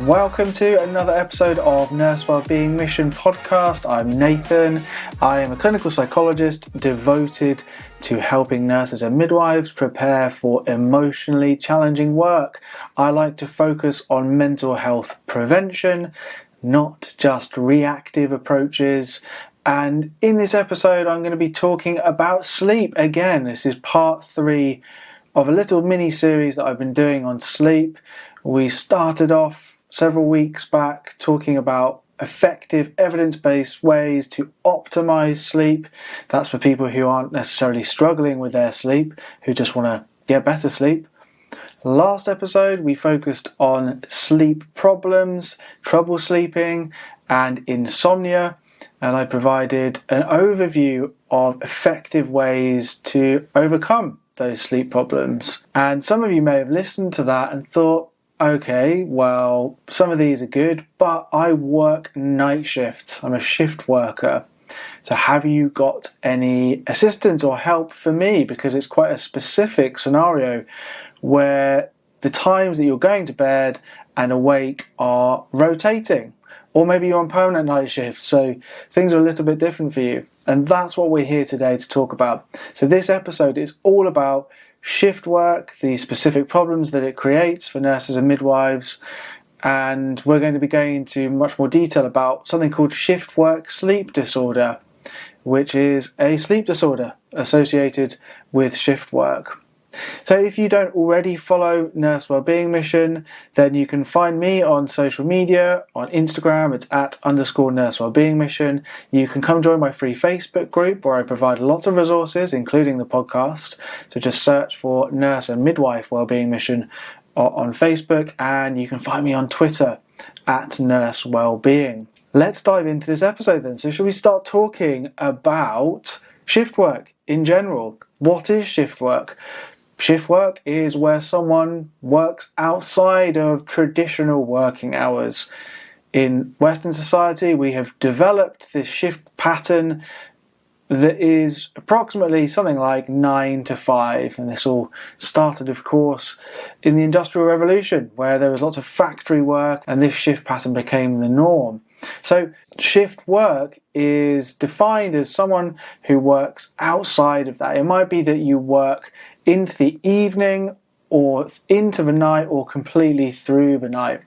Welcome to another episode of Nurse Wellbeing Mission Podcast. I'm Nathan. I am a clinical psychologist devoted to helping nurses and midwives prepare for emotionally challenging work. I like to focus on mental health prevention, not just reactive approaches. And in this episode, I'm going to be talking about sleep again. This is part 3 of a little mini series that I've been doing on sleep. We started off several weeks back talking about effective evidence-based ways to optimize sleep. That's for people who aren't necessarily struggling with their sleep, who just want to get better sleep. Last episode we focused on sleep problems, trouble sleeping and insomnia, and I provided an overview of effective ways to overcome those sleep problems. And some of you may have listened to that and thought, okay, well, some of these are good, but I work night shifts. I'm a shift worker. So have you got any assistance or help for me? Because it's quite a specific scenario where the times that you're going to bed and awake are rotating. Or maybe you're on permanent night shifts, so things are a little bit different for you. And that's what we're here today to talk about. So this episode is all about shift work, the specific problems that it creates for nurses and midwives, and we're going to be going into much more detail about something called shift work sleep disorder, which is a sleep disorder associated with shift work. So if you don't already follow Nurse Wellbeing Mission, then you can find me on social media. On Instagram, it's @_Nurse Wellbeing Mission. You can come join my free Facebook group where I provide lots of resources, including the podcast. So just search for Nurse and Midwife Wellbeing Mission on Facebook, and you can find me on Twitter @Nurse Wellbeing. Let's dive into this episode then. So shall we start talking about shift work in general? What is shift work? Shift work is where someone works outside of traditional working hours. In Western society, we have developed this shift pattern that is approximately something like 9 to 5. And this all started, of course, in the Industrial Revolution, where there was lots of factory work and this shift pattern became the norm. So shift work is defined as someone who works outside of that. It might be that you work into the evening or into the night or completely through the night.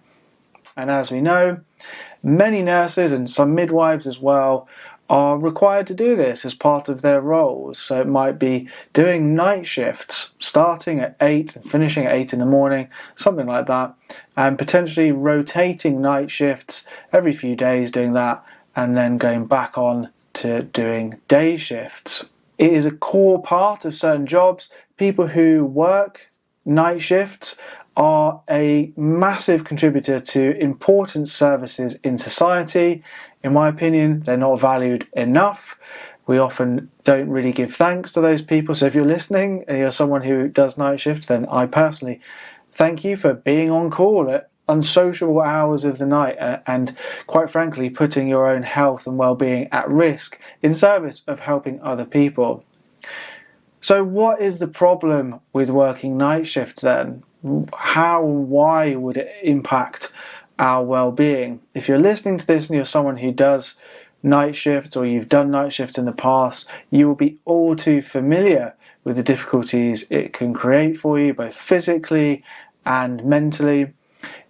And as we know, many nurses and some midwives as well are required to do this as part of their roles. So it might be doing night shifts, starting at 8 and finishing at 8 in the morning, something like that, and potentially rotating night shifts every few days doing that, and then going back on to doing day shifts. It is a core part of certain jobs. People who work night shifts are a massive contributor to important services in society. In my opinion, they're not valued enough. We often don't really give thanks to those people. So if you're listening and you're someone who does night shifts, then I personally thank you for being on call at unsociable hours of the night and quite frankly putting your own health and well-being at risk in service of helping other people. So what is the problem with working night shifts then? How and why would it impact our well-being? If you're listening to this and you're someone who does night shifts or you've done night shifts in the past, you will be all too familiar with the difficulties it can create for you, both physically and mentally.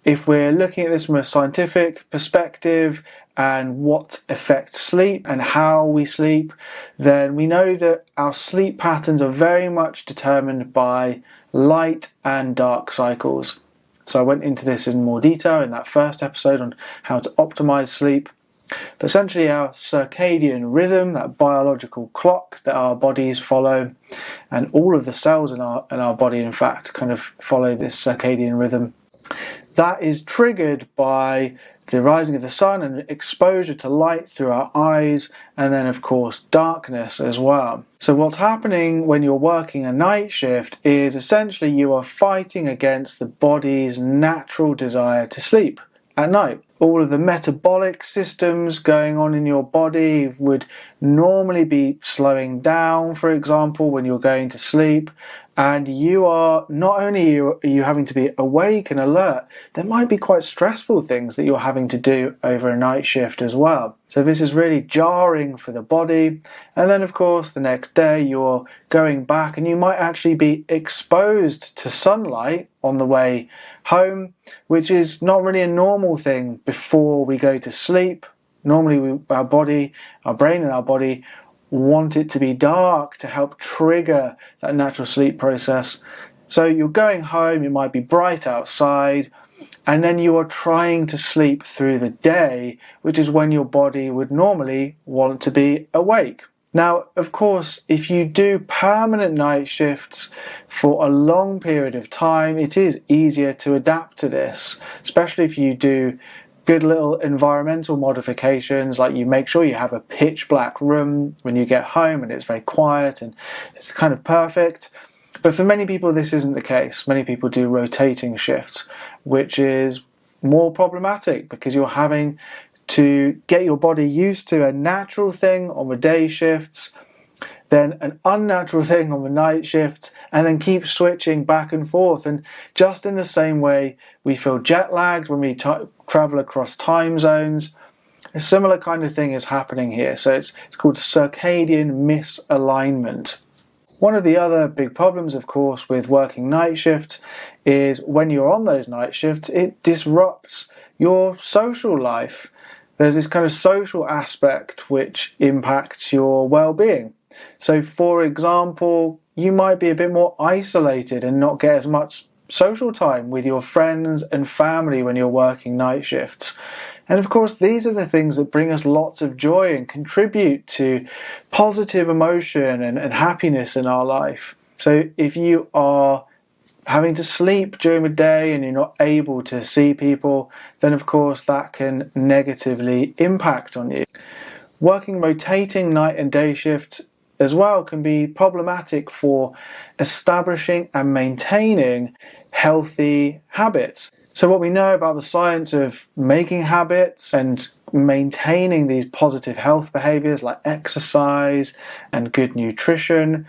If we're looking at this from a scientific perspective and what affects sleep and how we sleep, then we know that our sleep patterns are very much determined by light and dark cycles. So I went into this in more detail in that first episode on how to optimize sleep. But essentially our circadian rhythm, that biological clock that our bodies follow, and all of the cells in our body in fact kind of follow this circadian rhythm, that is triggered by the rising of the sun and exposure to light through our eyes, and then of course darkness as well. So what's happening when you're working a night shift is essentially you are fighting against the body's natural desire to sleep at night. all of the metabolic systems going on in your body would normally be slowing down, for example, when you're going to sleep. And you are, not only are you having to be awake and alert, there might be quite stressful things that you're having to do over a night shift as well. So this is really jarring for the body. And then, of course, the next day you're going back and you might actually be exposed to sunlight on the way home, which is not really a normal thing before we go to sleep. Normally our brain and our body want it to be dark to help trigger that natural sleep process. So you're going home, it might be bright outside, and then you are trying to sleep through the day, which is when your body would normally want to be awake. Now, of course, if you do permanent night shifts for a long period of time, it is easier to adapt to this, especially if you do good little environmental modifications, like you make sure you have a pitch black room when you get home and it's very quiet and it's kind of perfect. But for many people this isn't the case. Many people do rotating shifts, which is more problematic because you're having to get your body used to a natural thing on the day shifts, then an unnatural thing on the night shifts, and then keep switching back and forth. And just in the same way we feel jet lagged when we travel across time zones, a similar kind of thing is happening here. So it's called circadian misalignment. One of the other big problems, of course, with working night shifts is when you're on those night shifts, it disrupts your social life. There's this kind of social aspect which impacts your well-being. So, for example, you might be a bit more isolated and not get as much social time with your friends and family when you're working night shifts. And of course, these are the things that bring us lots of joy and contribute to positive emotion and happiness in our life. So if you are having to sleep during the day and you're not able to see people, then of course that can negatively impact on you. Working rotating night and day shifts as well can be problematic for establishing and maintaining healthy habits. So what we know about the science of making habits and maintaining these positive health behaviors like exercise and good nutrition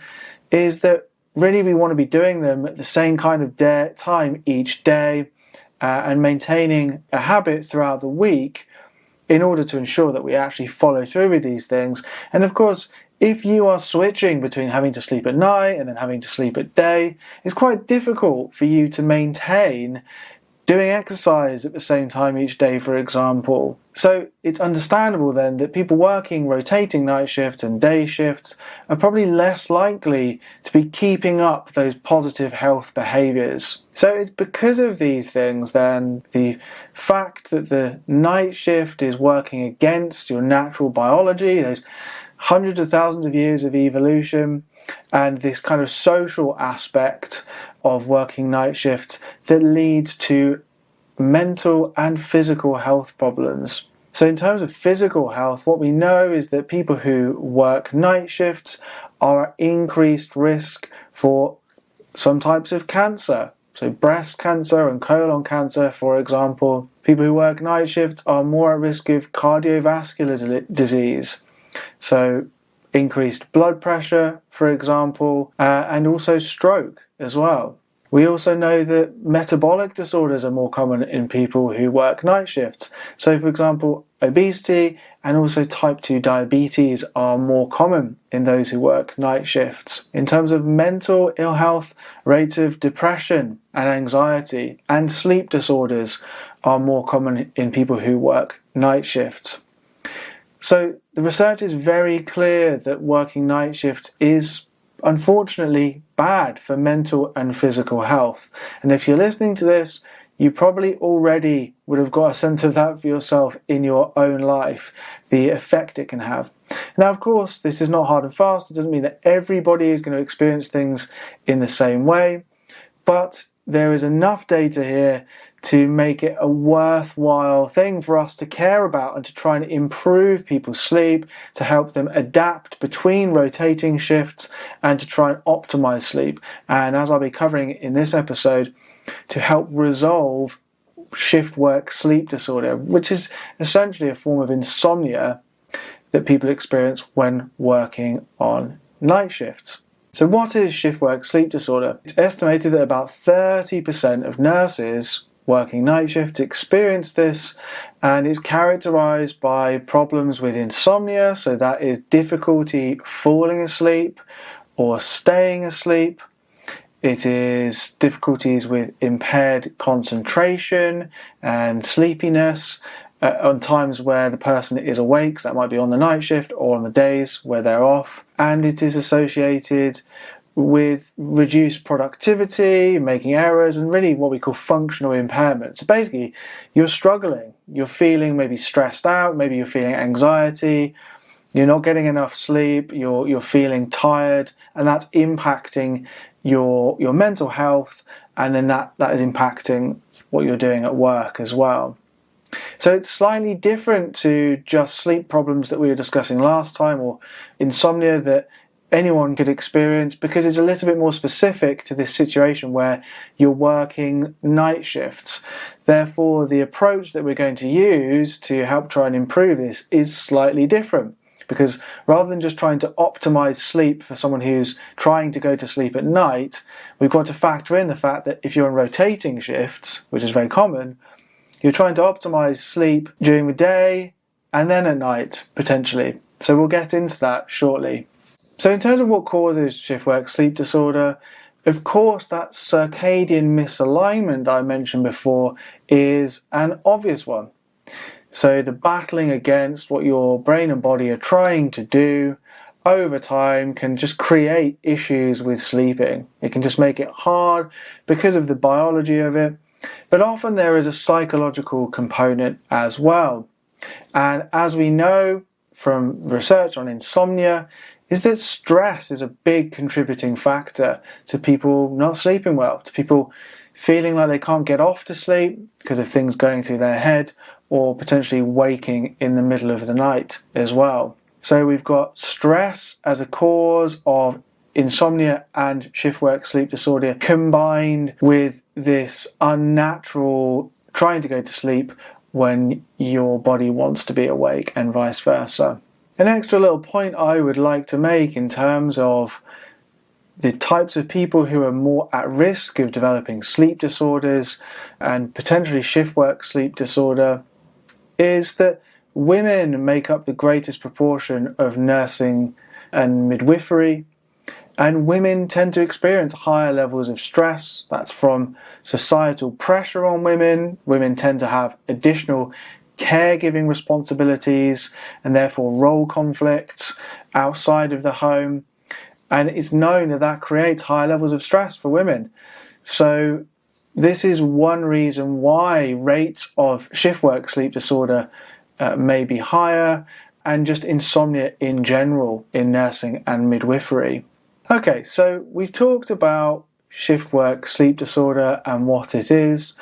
is that really we want to be doing them at the same kind of time each day and maintaining a habit throughout the week in order to ensure that we actually follow through with these things. And of course, if you are switching between having to sleep at night and then having to sleep at day, it's quite difficult for you to maintain doing exercise at the same time each day, for example. So it's understandable then that people working rotating night shifts and day shifts are probably less likely to be keeping up those positive health behaviours. So it's because of these things then, the fact that the night shift is working against your natural biology, those hundreds of thousands of years of evolution, and this kind of social aspect of working night shifts that leads to mental and physical health problems. So in terms of physical health, what we know is that people who work night shifts are at increased risk for some types of cancer. So breast cancer and colon cancer, for example. People who work night shifts are more at risk of cardiovascular disease. So increased blood pressure, for example, and also stroke as well. We also know that metabolic disorders are more common in people who work night shifts. So, for example, obesity and also type 2 diabetes are more common in those who work night shifts. In terms of mental ill health, rates of depression and anxiety and sleep disorders are more common in people who work night shifts. So the research is very clear that working night shift is unfortunately bad for mental and physical health. And if you're listening to this, you probably already would have got a sense of that for yourself in your own life, the effect it can have. Now, of course, this is not hard and fast. It doesn't mean that everybody is going to experience things in the same way, but there is enough data here to make it a worthwhile thing for us to care about and to try and improve people's sleep, to help them adapt between rotating shifts and to try and optimize sleep. And as I'll be covering in this episode, to help resolve shift work sleep disorder, which is essentially a form of insomnia that people experience when working on night shifts. So what is shift work sleep disorder? It's estimated that about 30% of nurses working night shifts experience this, and it's characterized by problems with insomnia, so that is difficulty falling asleep or staying asleep. It is difficulties with impaired concentration and sleepiness on times where the person is awake, so that might be on the night shift or on the days where they're off. And it is associated with reduced productivity, making errors, and really what we call functional impairment. So basically, you're struggling, you're feeling maybe stressed out, maybe you're feeling anxiety, you're not getting enough sleep, you're feeling tired, and that's impacting your mental health, and then that is impacting what you're doing at work as well. So it's slightly different to just sleep problems that we were discussing last time, or insomnia that anyone could experience, because it's a little bit more specific to this situation where you're working night shifts. Therefore, the approach that we're going to use to help try and improve this is slightly different, because rather than just trying to optimize sleep for someone who's trying to go to sleep at night, we've got to factor in the fact that if you're on rotating shifts, which is very common, you're trying to optimize sleep during the day and then at night, potentially. So we'll get into that shortly. So in terms of what causes shift work sleep disorder, of course that circadian misalignment that I mentioned before is an obvious one. So the battling against what your brain and body are trying to do over time can just create issues with sleeping. It can just make it hard because of the biology of it. But often there is a psychological component as well. And as we know from research on insomnia, is that stress is a big contributing factor to people not sleeping well, to people feeling like they can't get off to sleep because of things going through their head, or potentially waking in the middle of the night as well. So we've got stress as a cause of insomnia and shift work sleep disorder, combined with this unnatural trying to go to sleep when your body wants to be awake, and vice versa. An extra little point I would like to make in terms of the types of people who are more at risk of developing sleep disorders and potentially shift work sleep disorder is that women make up the greatest proportion of nursing and midwifery, and women tend to experience higher levels of stress. That's from societal pressure on women. Women tend to have additional caregiving responsibilities and therefore role conflicts outside of the home, and it's known that that creates high levels of stress for women. So this is one reason why rates of shift work sleep disorder may be higher, and just insomnia in general in nursing and midwifery. Okay, so we've talked about shift work sleep disorder and what it is.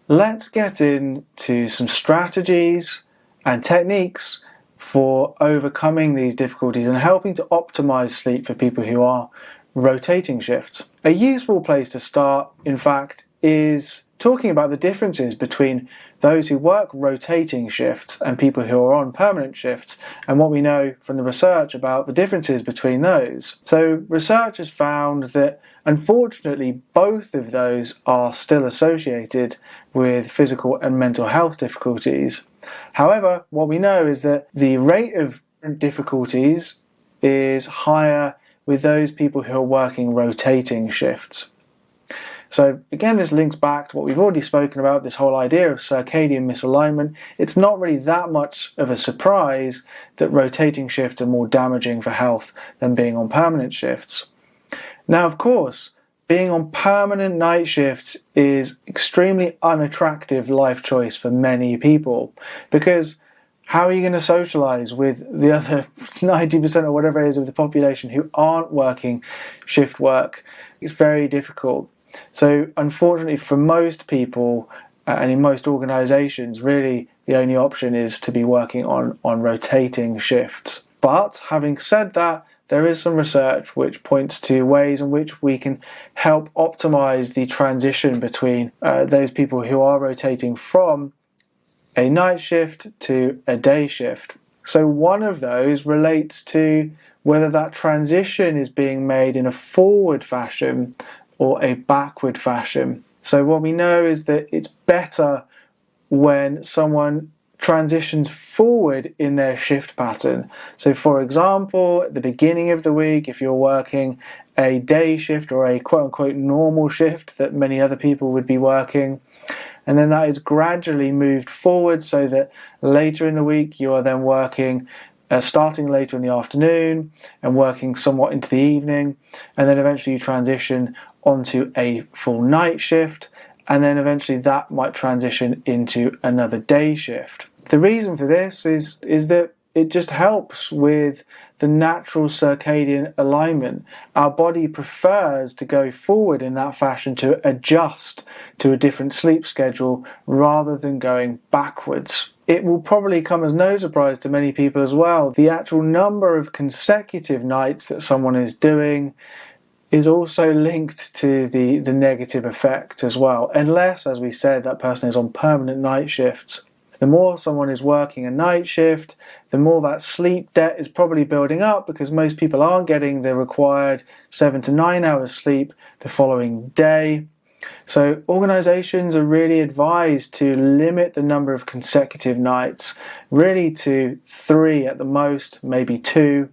Let's get into some strategies and techniques for overcoming these difficulties and helping to optimize sleep for people who are rotating shifts. A useful place to start, in fact, is talking about the differences between those who work rotating shifts and people who are on permanent shifts, and what we know from the research about the differences between those. So research has found that unfortunately both of those are still associated with physical and mental health difficulties. However, what we know is that the rate of difficulties is higher with those people who are working rotating shifts. So again, this links back to what we've already spoken about, this whole idea of circadian misalignment. It's not really that much of a surprise that rotating shifts are more damaging for health than being on permanent shifts. Now, of course, being on permanent night shifts is extremely unattractive life choice for many people, because how are you going to socialize with the other 90% or whatever it is of the population who aren't working shift work? It's very difficult. So unfortunately for most people and in most organizations, really the only option is to be working on rotating shifts. But having said that, there is some research which points to ways in which we can help optimize the transition between those people who are rotating from a night shift to a day shift. So one of those relates to whether that transition is being made in a forward fashion or a backward fashion. So what we know is that it's better when someone transitions forward in their shift pattern. So for example, at the beginning of the week, if you're working a day shift or a quote-unquote normal shift that many other people would be working, and then that is gradually moved forward so that later in the week you are then working, starting later in the afternoon and working somewhat into the evening, and then eventually you transition onto a full night shift, and then eventually that might transition into another day shift. The reason for this is that it just helps with the natural circadian alignment. Our body prefers to go forward in that fashion to adjust to a different sleep schedule rather than going backwards. It will probably come as no surprise to many people as well. The actual number of consecutive nights that someone is doing is also linked to the negative effect as well, unless, as we said, that person is on permanent night shifts. The more someone is working a night shift, the more that sleep debt is probably building up because most people aren't getting the required 7 to 9 hours sleep the following day. So organizations are really advised to limit the number of consecutive nights, really to 3 at the most, maybe 2,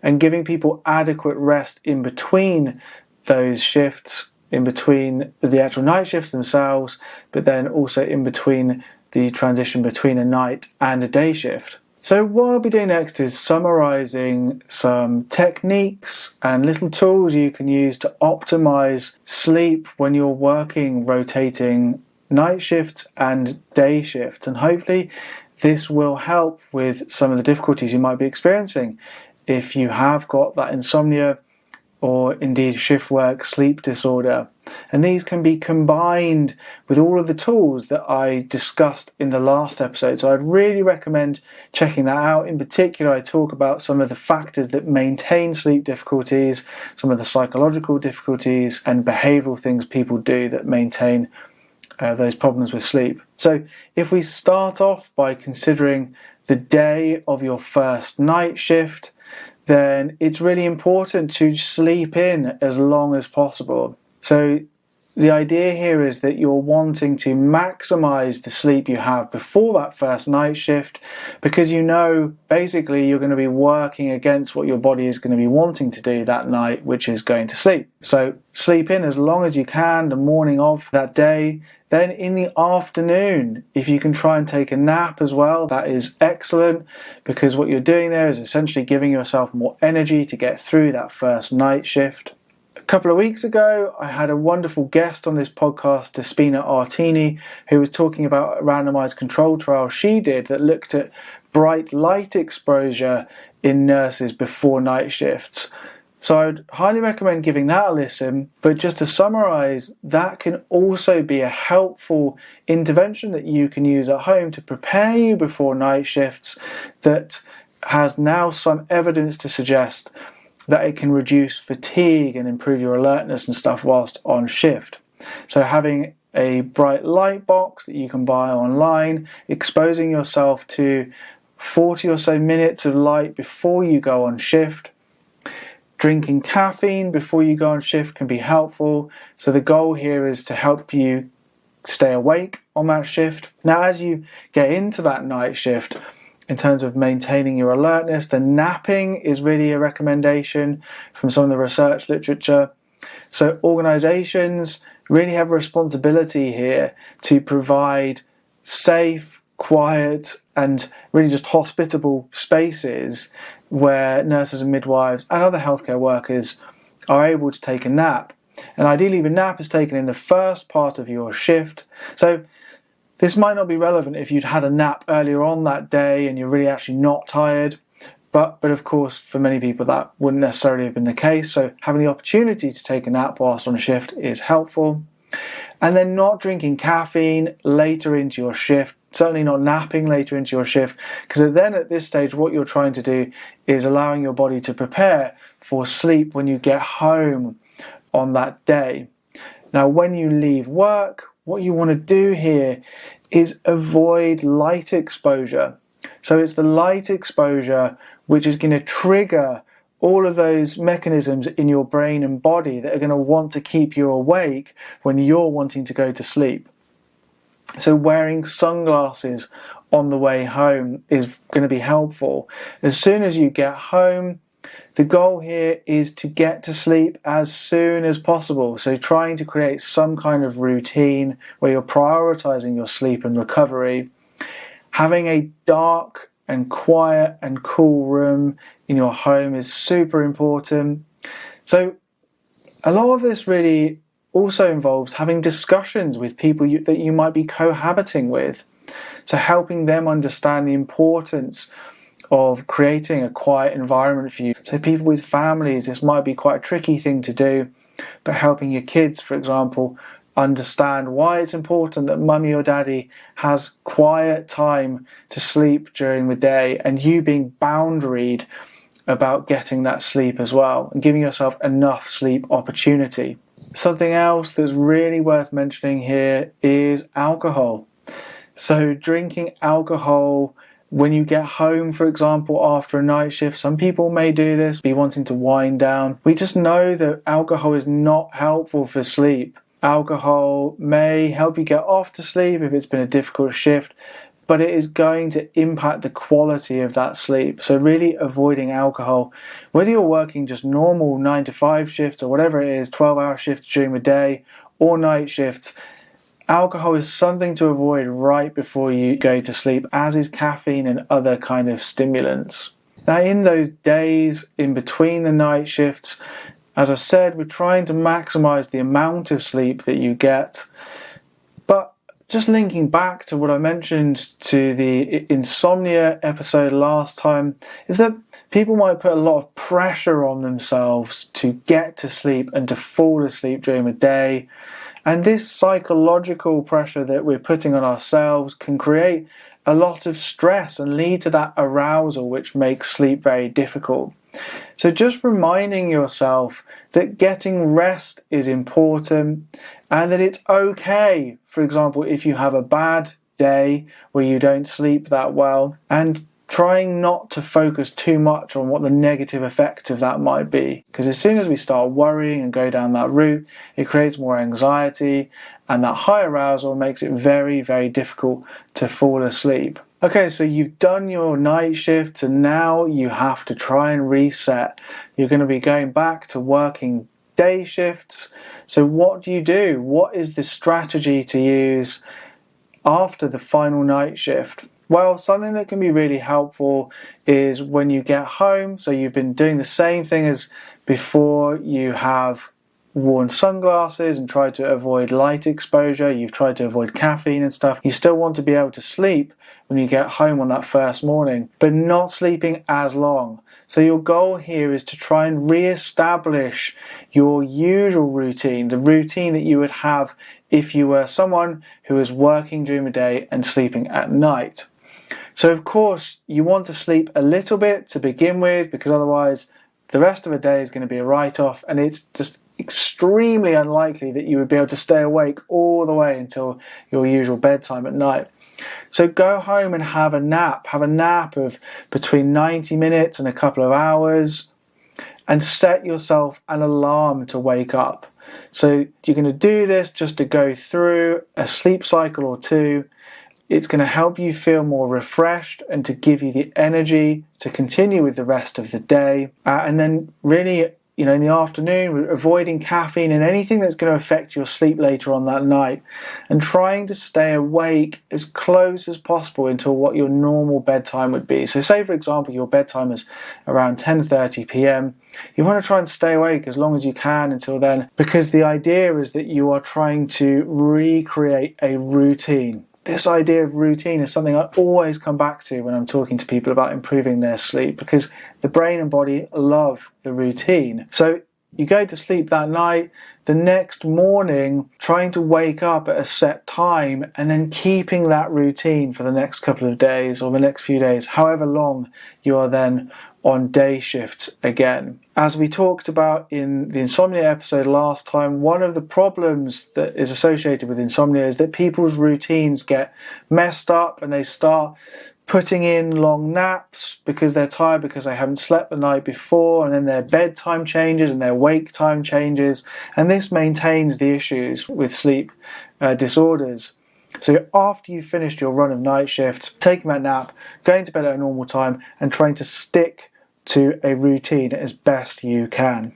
and giving people adequate rest in between those shifts, in between the actual night shifts themselves, but then also in between the transition between a night and a day shift. So what I'll be doing next is summarizing some techniques and little tools you can use to optimize sleep when you're working rotating night shifts and day shifts. And hopefully this will help with some of the difficulties you might be experiencing if you have got that insomnia or indeed shift work sleep disorder. And these can be combined with all of the tools that I discussed in the last episode. So I'd really recommend checking that out. In particular, I talk about some of the factors that maintain sleep difficulties, some of the psychological difficulties and behavioral things people do that maintain those problems with sleep. So if we start off by considering the day of your first night shift, then it's really important to sleep in as long as possible. So the idea here is that you're wanting to maximize the sleep you have before that first night shift, because you know basically you're going to be working against what your body is going to be wanting to do that night, which is going to sleep. So sleep in as long as you can the morning of that day. Then in the afternoon, if you can try and take a nap as well, that is excellent, because what you're doing there is essentially giving yourself more energy to get through that first night shift. A couple of weeks ago, I had a wonderful guest on this podcast, Despina Artini, who was talking about a randomized control trial she did that looked at bright light exposure in nurses before night shifts. So I'd highly recommend giving that a listen, but just to summarize, that can also be a helpful intervention that you can use at home to prepare you before night shifts that has now some evidence to suggest that it can reduce fatigue and improve your alertness and stuff whilst on shift. So having a bright light box that you can buy online, exposing yourself to 40 or so minutes of light before you go on shift. Drinking caffeine before you go on shift can be helpful. So the goal here is to help you stay awake on that shift. Now, as you get into that night shift, in terms of maintaining your alertness, the napping is really a recommendation from some of the research literature. So organizations really have a responsibility here to provide safe, quiet, and really just hospitable spaces where nurses and midwives and other healthcare workers are able to take a nap. And ideally, the nap is taken in the first part of your shift. So this might not be relevant if you'd had a nap earlier on that day and you're really actually not tired. But of course, for many people, that wouldn't necessarily have been the case. So having the opportunity to take a nap whilst on shift is helpful. And then not drinking caffeine later into your shift, certainly not napping later into your shift, because then at this stage what you're trying to do is allowing your body to prepare for sleep when you get home on that day. Now, when you leave work, what you want to do here is avoid light exposure. So it's the light exposure which is going to trigger all of those mechanisms in your brain and body that are going to want to keep you awake when you're wanting to go to sleep. So wearing sunglasses on the way home is going to be helpful. As soon as you get home, the goal here is to get to sleep as soon as possible. So trying to create some kind of routine where you're prioritizing your sleep and recovery. Having a dark and quiet and cool room in your home is super important. So a lot of this really also involves having discussions with people that you might be cohabiting with. So helping them understand the importance of creating a quiet environment for you. So people with families, this might be quite a tricky thing to do, but helping your kids, for example, understand why it's important that mummy or daddy has quiet time to sleep during the day, and you being boundaried about getting that sleep as well and giving yourself enough sleep opportunity. Something else that's really worth mentioning here is alcohol. So drinking alcohol when you get home, for example, after a night shift, some people may do this, be wanting to wind down. We just know that alcohol is not helpful for sleep. Alcohol may help you get off to sleep if it's been a difficult shift, but it is going to impact the quality of that sleep. So really avoiding alcohol, whether you're working just normal 9 to 5 shifts or whatever it is, 12-hour shifts during the day or night shifts, alcohol is something to avoid right before you go to sleep, as is caffeine and other kind of stimulants. Now, in those days in between the night shifts, as I said, we're trying to maximize the amount of sleep that you get. But just linking back to what I mentioned to the insomnia episode last time, is that people might put a lot of pressure on themselves to get to sleep and to fall asleep during the day. And this psychological pressure that we're putting on ourselves can create a lot of stress and lead to that arousal, which makes sleep very difficult. So just reminding yourself that getting rest is important and that it's okay, for example, if you have a bad day where you don't sleep that well, and trying not to focus too much on what the negative effect of that might be. Because as soon as we start worrying and go down that route, it creates more anxiety, and that high arousal makes it very, very difficult to fall asleep. Okay, so you've done your night shifts and now you have to try and reset. You're going to be going back to working day shifts. So what do you do? What is the strategy to use after the final night shift? Well, something that can be really helpful is when you get home, so you've been doing the same thing as before, you have worn sunglasses and tried to avoid light exposure, you've tried to avoid caffeine and stuff. You still want to be able to sleep when you get home on that first morning, but not sleeping as long. So your goal here is to try and re-establish your usual routine, the routine that you would have if you were someone who was working during the day and sleeping at night. So of course you want to sleep a little bit to begin with, because otherwise the rest of the day is going to be a write-off, and it's just extremely unlikely that you would be able to stay awake all the way until your usual bedtime at night. So go home and have a nap of between 90 minutes and a couple of hours, and set yourself an alarm to wake up. So you're going to do this just to go through a sleep cycle or two. It's going to help you feel more refreshed and to give you the energy to continue with the rest of the day. And then really, in the afternoon, avoiding caffeine and anything that's going to affect your sleep later on that night, and trying to stay awake as close as possible until what your normal bedtime would be. So say, for example, your bedtime is around 10:30 p.m. You want to try and stay awake as long as you can until then, because the idea is that you are trying to recreate a routine. This idea of routine is something I always come back to when I'm talking to people about improving their sleep, because the brain and body love the routine. So You go to sleep that night, the next morning trying to wake up at a set time and then keeping that routine for the next couple of days or the next few days, however long you are then on day shifts again. As we talked about in the insomnia episode last time, one of the problems that is associated with insomnia is that people's routines get messed up and they start putting in long naps because they're tired because they haven't slept the night before, and then their bedtime changes and their wake time changes, and this maintains the issues with sleep disorders. So after you've finished your run of night shifts, taking that nap, going to bed at a normal time and trying to stick to a routine as best you can.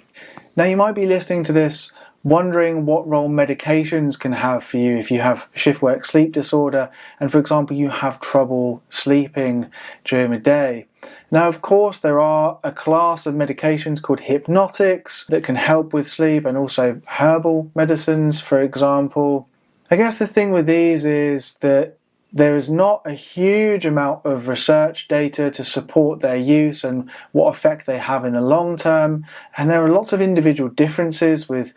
Now you might be listening to this wondering what role medications can have for you if you have shift work sleep disorder and, for example, you have trouble sleeping during the day. Now, of course, there are a class of medications called hypnotics that can help with sleep, and also herbal medicines, for example. I guess the thing with these is that there is not a huge amount of research data to support their use and what effect they have in the long term. And there are lots of individual differences with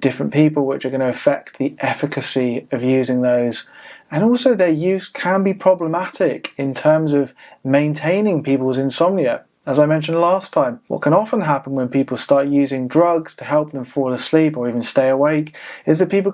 different people which are going to affect the efficacy of using those. And also their use can be problematic in terms of maintaining people's insomnia. As I mentioned last time, what can often happen when people start using drugs to help them fall asleep or even stay awake is that people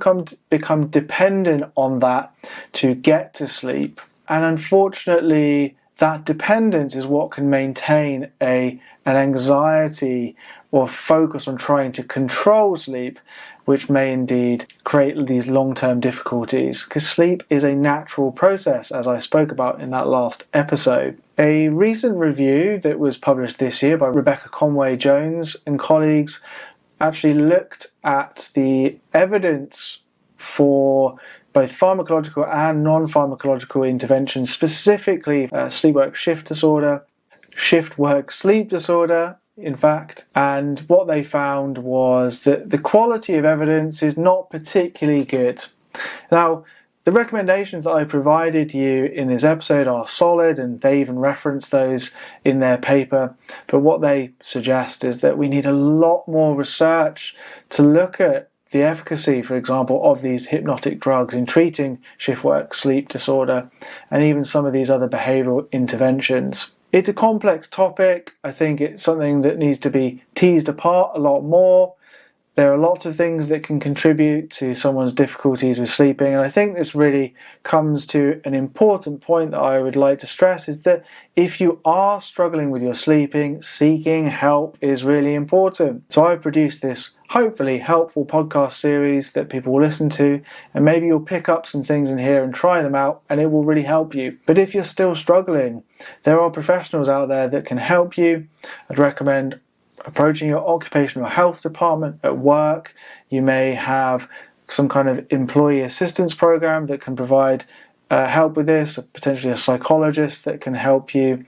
become dependent on that to get to sleep. And unfortunately, that dependence is what can maintain an anxiety or focus on trying to control sleep, which may indeed create these long-term difficulties, because sleep is a natural process, as I spoke about in that last episode. A recent review that was published this year by Rebecca Conway-Jones and colleagues actually looked at the evidence for both pharmacological and non-pharmacological interventions, specifically sleep work shift disorder, shift work sleep disorder, in fact, and what they found was that the quality of evidence is not particularly good. Now, the recommendations that I provided you in this episode are solid, and they even reference those in their paper, but what they suggest is that we need a lot more research to look at the efficacy, for example, of these hypnotic drugs in treating shift work sleep disorder and even some of these other behavioural interventions. It's a complex topic. I think it's something that needs to be teased apart a lot more. There are lots of things that can contribute to someone's difficulties with sleeping, and I think this really comes to an important point that I would like to stress, is that if you are struggling with your sleeping, seeking help is really important. So I've produced this hopefully helpful podcast series that people will listen to, and maybe you'll pick up some things in here and try them out, and it will really help you. But if you're still struggling, there are professionals out there that can help you. I'd recommend approaching your occupational health department at work. You may have some kind of employee assistance program that can provide help with this, potentially a psychologist that can help you,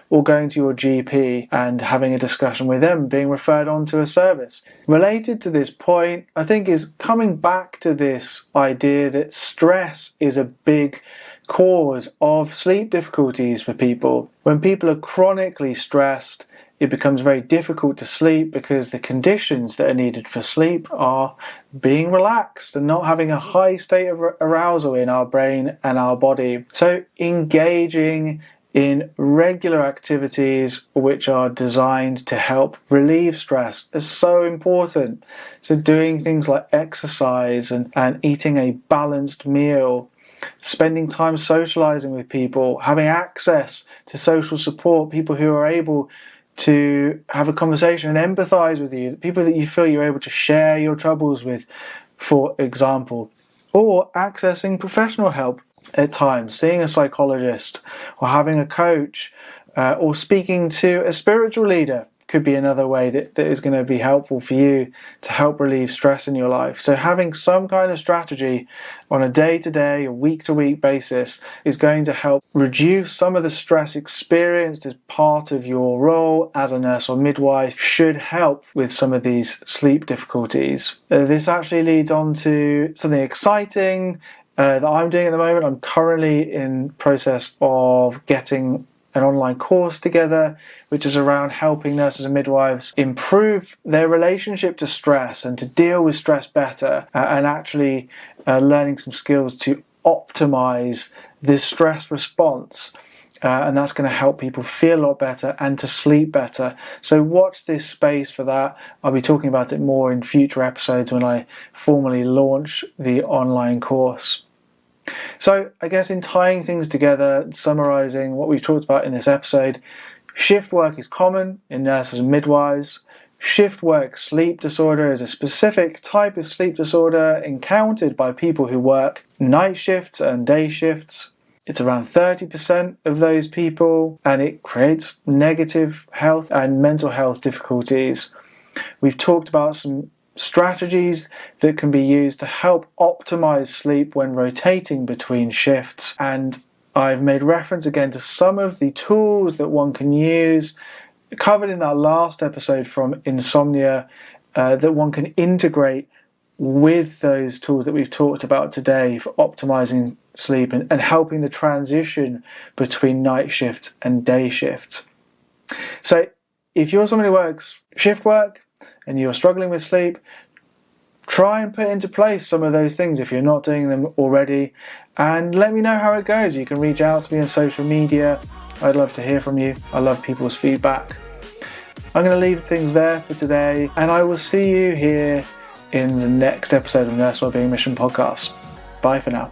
or going to your GP and having a discussion with them, being referred on to a service. Related to this point, I think, is coming back to this idea that stress is a big cause of sleep difficulties for people. When people are chronically stressed, it becomes very difficult to sleep because the conditions that are needed for sleep are being relaxed and not having a high state of arousal in our brain and our body. So engaging in regular activities which are designed to help relieve stress is so important. So doing things like exercise and eating a balanced meal, spending time socializing with people, having access to social support, people who are able to have a conversation and empathize with you, people that you feel you're able to share your troubles with, for example, or accessing professional help at times, seeing a psychologist or having a coach or speaking to a spiritual leader could be another way that is going to be helpful for you to help relieve stress in your life. So having some kind of strategy on a day-to-day or week-to-week basis is going to help reduce some of the stress experienced as part of your role as a nurse or midwife, should help with some of these sleep difficulties. This actually leads on to something exciting that I'm doing at the moment. I'm currently in process of getting an online course together, which is around helping nurses and midwives improve their relationship to stress and to deal with stress better, and actually learning some skills to optimize this stress response. And that's going to help people feel a lot better and to sleep better. So watch this space for that. I'll be talking about it more in future episodes when I formally launch the online course. So I guess in tying things together, summarising what we've talked about in this episode, shift work is common in nurses and midwives. Shift work sleep disorder is a specific type of sleep disorder encountered by people who work night shifts and day shifts. It's around 30% of those people, and it creates negative health and mental health difficulties. We've talked about some strategies that can be used to help optimize sleep when rotating between shifts, and I've made reference again to some of the tools that one can use, covered in that last episode from Insomnia, that one can integrate with those tools that we've talked about today for optimizing sleep and helping the transition between night shifts and day shifts. So if you're someone who works shift work and you're struggling with sleep, try and put into place some of those things if you're not doing them already, and let me know how it goes. You can reach out to me on social media. I'd love to hear from you. I love people's feedback. I'm going to leave things there for today, and I will see you here in the next episode of Nurse Wellbeing Mission Podcast. Bye for now.